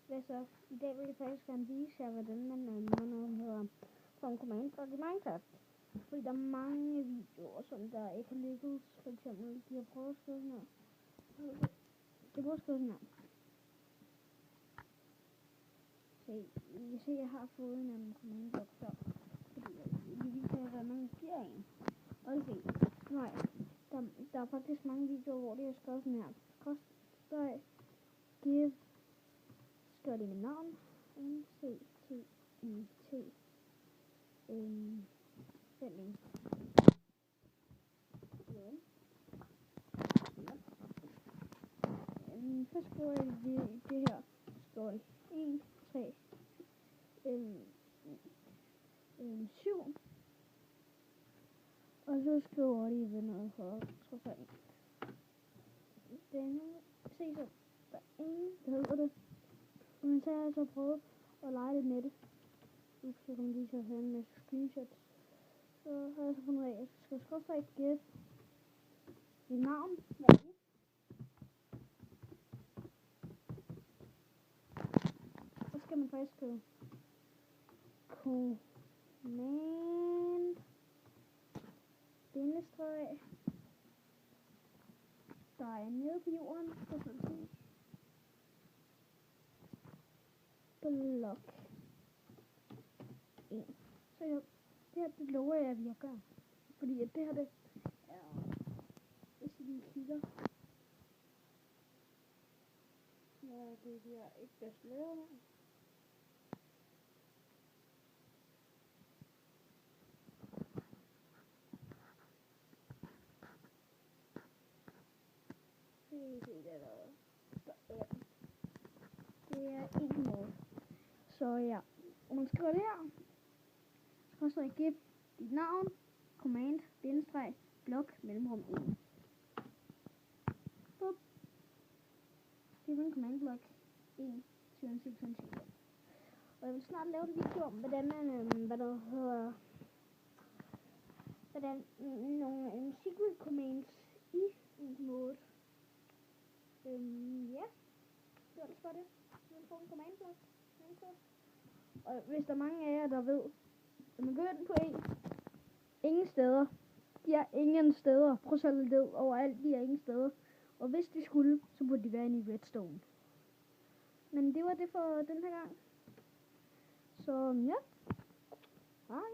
Så i dag vil jeg faktisk gerne vise jer, hvordan man hedder på en command block i Minecraft. Fordi der er mange videoer, som der ikke har lykkedes. For eksempel, de har prøvet at skrive sådan her. De prøver at skrive sådan her. Se, I kan se, at jeg har fået en command block før. Fordi de viser jer, hvad man giver en. Og se, nej, der er faktisk mange videoer, hvor de har skrevet sådan her. Koster give, skriver de mit navn. NCTIT. Sending. Så skriver jeg det her. Skriver jeg 1, 3, 7. Og så skriver de ved noget for, trods alt. Den, se så, der er ingen, der hedder det. Men så har jeg så prøvet at lege lidt med det. Nu skal jeg lige så have en masse screenshots. Så har jeg så fundet af, at jeg skal skrive get mit navn. Så skal man faktisk skrive command bindestreg. Der er nede på jorden. Så kan man se blok 1. Så det her, det lover jeg, at vi gør. Fordi at det her, det er, hvis I lige kigger, ja, det her ikke bedst lavet her. Det er en måde. Så ja, og man skriver det her. Så skal jeg give dit navn, command, bindestreg, blok, mellemrum 1. Bup. Det er en command blok 1, 20 cm. Og jeg vil snart lave en video om, hvordan man, hvordan nogle secret commands i en mode. Ja, det var det for det. Nu får en command block. Og hvis der er mange af jer, der ved, at man går ind på ingen steder. De er ingen steder. Prøv at holde det overalt. De er ingen steder. Og hvis de skulle, så burde de være inde i redstone. Men det var det for den her gang. Så ja. Hej.